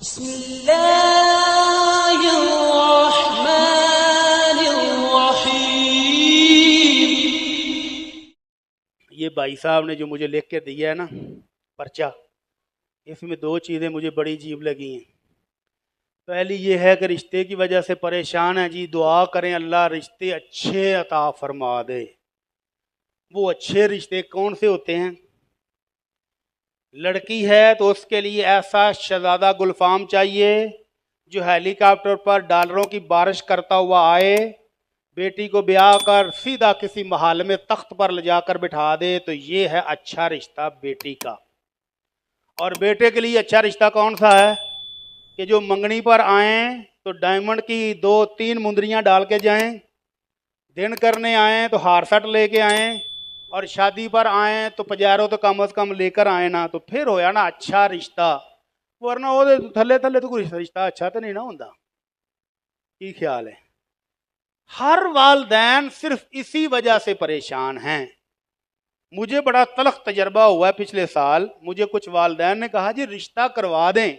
بسم اللہ الرحمن الرحیم۔ یہ بھائی صاحب نے جو مجھے لکھ کے دیا ہے نا پرچہ، اس میں دو چیزیں مجھے بڑی عجیب لگی ہیں۔ پہلی یہ ہے کہ رشتے کی وجہ سے پریشان ہیں جی، دعا کریں اللہ رشتے اچھے عطا فرما دے۔ وہ اچھے رشتے کون سے ہوتے ہیں؟ لڑکی ہے تو اس کے لیے ایسا شہزادہ گلفام چاہیے جو ہیلی کاپٹر پر ڈالروں کی بارش کرتا ہوا آئے، بیٹی کو بیاہ کر سیدھا کسی محل میں تخت پر لے جا کر بٹھا دے، تو یہ ہے اچھا رشتہ بیٹی کا۔ اور بیٹے کے لیے اچھا رشتہ کون سا ہے؟ کہ جو منگنی پر آئیں تو ڈائمنڈ کی 2-3 مندریاں ڈال کے جائیں، دن کرنے آئیں تو ہار سٹ لے کے آئیں، اور شادی پر آئیں تو پجارو تو کم از کم لے کر آئیں نا، تو پھر ہویا نا اچھا رشتہ۔ ورنہ وہ تھلے تھلے تو کوئی رشتہ اچھا تو نہیں نہ ہوندا۔ کی خیال ہے؟ ہر والدین صرف اسی وجہ سے پریشان ہیں۔ مجھے بڑا تلخ تجربہ ہوا ہے پچھلے سال، مجھے کچھ والدین نے کہا جی رشتہ کروا دیں،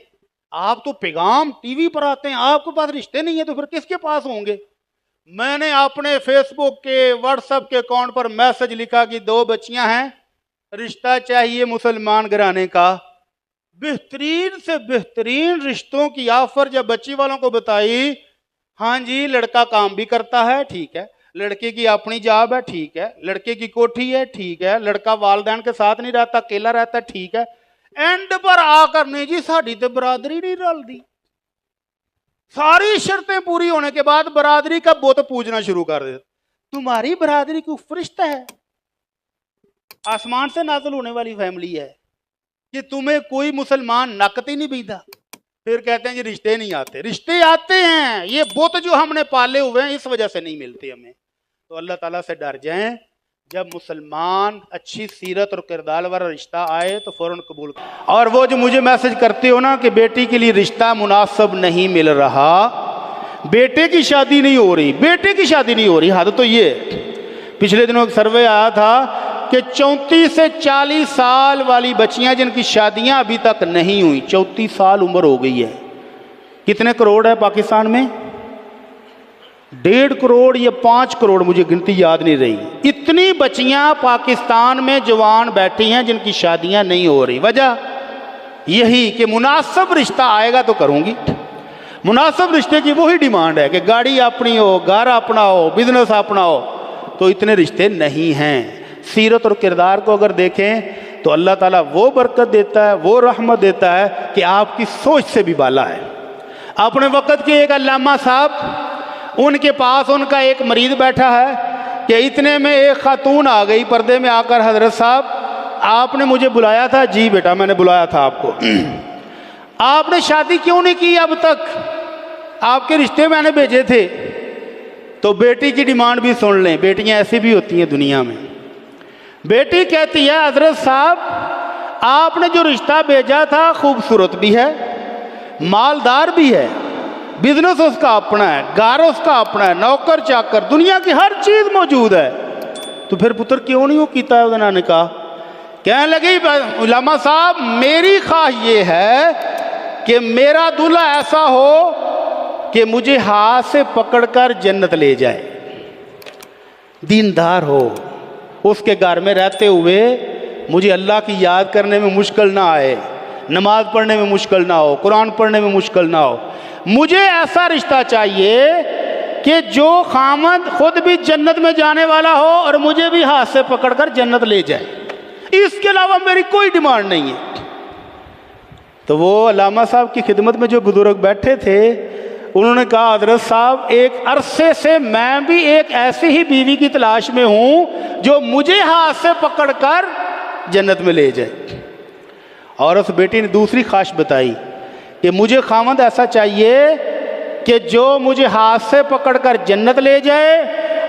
آپ تو پیغام ٹی وی پر آتے ہیں، آپ کے پاس رشتے نہیں ہیں تو پھر کس کے پاس ہوں گے؟ میں نے اپنے فیس بک کے واٹس ایپ کے اکاؤنٹ پر میسج لکھا کہ 2 بچیاں ہیں، رشتہ چاہیے مسلمان گھرانے کا۔ بہترین سے بہترین رشتوں کی آفر جب بچی والوں کو بتائی، ہاں جی لڑکا کام بھی کرتا ہے، ٹھیک ہے، لڑکے کی اپنی جاب ہے، ٹھیک ہے، لڑکے کی کوٹھی ہے، ٹھیک ہے، لڑکا والدین کے ساتھ نہیں رہتا، اکیلا رہتا ہے، ٹھیک ہے۔ اینڈ پر آ کر نہیں جی ساڈی تے برادری نہیں رلدی۔ ساری شرطیں پوری ہونے کے بعد برادری کا بت پوجنا شروع کر دے۔ تمہاری برادری کوئی فرشتہ ہے؟ آسمان سے نازل ہونے والی فیملی ہے کہ تمہیں کوئی مسلمان نقط ہی نہیں بیندھا؟ پھر کہتے ہیں جی رشتے نہیں آتے۔ رشتے آتے ہیں، یہ بت جو ہم نے پالے ہوئے ہیں اس وجہ سے نہیں ملتے ہمیں۔ تو اللہ تعالیٰ سے ڈر جائیں، جب مسلمان اچھی سیرت اور کردار والا رشتہ آئے تو فوراً قبول کریں۔ اور وہ جو مجھے میسج کرتے ہو نا کہ بیٹی کے لیے رشتہ مناسب نہیں مل رہا، بیٹے کی شادی نہیں ہو رہی، بیٹے کی شادی نہیں ہو رہی، حد تو یہ پچھلے دنوں ایک سروے آیا تھا کہ 34 سے 40 سال والی بچیاں جن کی شادیاں ابھی تک نہیں ہوئی، 34 سال عمر ہو گئی ہے۔ کتنے کروڑ ہے پاکستان میں؟ 1.5 کروڑ یا 5 کروڑ، مجھے گنتی یاد نہیں رہی۔ اتنی بچیاں پاکستان میں جوان بیٹھی ہیں جن کی شادیاں نہیں ہو رہی۔ وجہ یہی کہ مناسب رشتہ آئے گا تو کروں گی۔ مناسب رشتے کی وہی ڈیمانڈ ہے کہ گاڑی اپنی ہو، گھر اپنا ہو، بزنس اپنا ہو، تو اتنے رشتے نہیں ہیں۔ سیرت اور کردار کو اگر دیکھیں تو اللہ تعالیٰ وہ برکت دیتا ہے، وہ رحمت دیتا ہے کہ آپ کی سوچ سے بھی بالا ہے۔ اپنے وقت کے ایک علامہ صاحب، ان کے پاس ان کا ایک مریض بیٹھا ہے کہ اتنے میں ایک خاتون آ گئی پردے میں آ کر، حضرت صاحب آپ نے مجھے بلایا تھا؟ جی بیٹا میں نے بلایا تھا آپ کو۔ آپ نے شادی کیوں نہیں کی اب تک؟ آپ کے رشتے میں نے بھیجے تھے۔ تو بیٹی کی ڈیمانڈ بھی سن لیں، بیٹیاں ایسی بھی ہوتی ہیں دنیا میں۔ بیٹی کہتی ہے حضرت صاحب آپ نے جو رشتہ بھیجا تھا خوبصورت بھی ہے، مالدار بھی ہے، بزنس اس کا اپنا ہے، گھر اس کا اپنا ہے، نوکر چاکر، دنیا کی ہر چیز موجود ہے، تو پھر پتر کیوں نہیں وہ کیتا ہے انہوں نے کہا؟ کہنے لگی علامہ صاحب میری خواہش یہ ہے کہ میرا دلہا ایسا ہو کہ مجھے ہاتھ سے پکڑ کر جنت لے جائے، دیندار ہو، اس کے گھر میں رہتے ہوئے مجھے اللہ کی یاد کرنے میں مشکل نہ آئے، نماز پڑھنے میں مشکل نہ ہو، قرآن پڑھنے میں مشکل نہ ہو۔ مجھے ایسا رشتہ چاہیے کہ جو خامد خود بھی جنت میں جانے والا ہو اور مجھے بھی ہاتھ سے پکڑ کر جنت لے جائے، اس کے علاوہ میری کوئی ڈیمانڈ نہیں ہے۔ تو وہ علامہ صاحب کی خدمت میں جو بزرگ بیٹھے تھے انہوں نے کہا حضرت صاحب ایک عرصے سے میں بھی ایک ایسی ہی بیوی کی تلاش میں ہوں جو مجھے ہاتھ سے پکڑ کر جنت میں لے جائے۔ اور اس بیٹی نے دوسری خواہش بتائی کہ مجھے خامد ایسا چاہیے کہ جو مجھے ہاتھ سے پکڑ کر جنت لے جائے،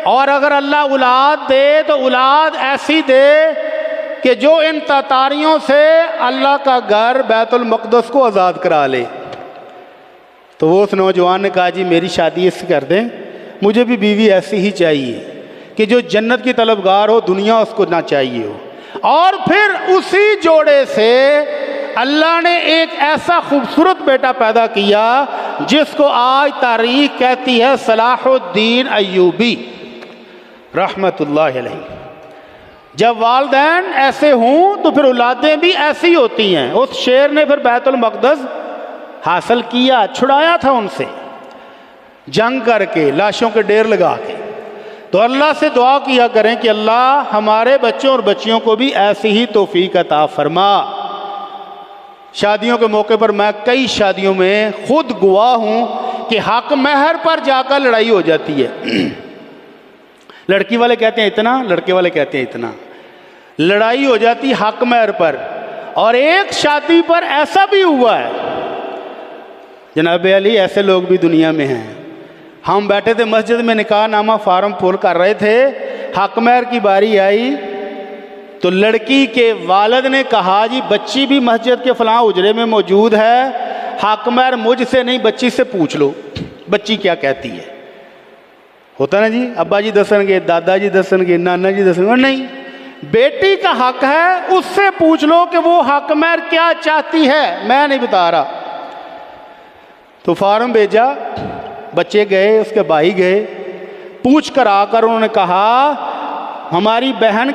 اور اگر اللہ اولاد دے تو اولاد ایسی دے کہ جو ان تاتاریوں سے اللہ کا گھر بیت المقدس کو آزاد کرا لے۔ تو وہ اس نوجوان نے کہا جی میری شادی اس سے کر دیں، مجھے بھی بیوی ایسی ہی چاہیے کہ جو جنت کی طلبگار ہو، دنیا اس کو نہ چاہیے ہو۔ اور پھر اسی جوڑے سے اللہ نے ایک ایسا خوبصورت بیٹا پیدا کیا جس کو آج تاریخ کہتی ہے صلاح الدین ایوبی رحمت اللہ علیہ۔ جب والدین ایسے ہوں تو پھر اولادیں بھی ایسی ہوتی ہیں۔ اس شیر نے پھر بیت المقدس حاصل کیا، چھڑایا تھا ان سے جنگ کر کے، لاشوں کے ڈھیر لگا کے۔ تو اللہ سے دعا کیا کریں کہ اللہ ہمارے بچوں اور بچیوں کو بھی ایسی ہی توفیق عطا فرما۔ شادیوں کے موقع پر میں کئی شادیوں میں خود گواہ ہوں کہ حق مہر پر جا کر لڑائی ہو جاتی ہے۔ لڑکی والے کہتے ہیں اتنا، لڑکے والے کہتے ہیں اتنا، لڑائی ہو جاتی حق مہر پر۔ اور ایک شادی پر ایسا بھی ہوا ہے جناب علی، ایسے لوگ بھی دنیا میں ہیں۔ ہم بیٹھے تھے مسجد میں، نکاح نامہ فارم پھول کر رہے تھے، حق مہر کی باری آئی تو لڑکی کے والد نے کہا جی بچی بھی مسجد کے فلاں اجرے میں موجود ہے، حق مہر مجھ سے نہیں بچی سے پوچھ لو بچی کیا کہتی ہے۔ ہوتا نا جی، ابا جی دسن گے، دادا جی دسن گے، نانا جی دسن گے، نہیں، بیٹی کا حق ہے، اس سے پوچھ لو کہ وہ حق مہر کیا چاہتی ہے، میں نہیں بتا رہا۔ تو فارم بھیجا، بچے گئے، اس کے بھائی گئے، پوچھ کر آ کر انہوں نے کہا ہماری بہن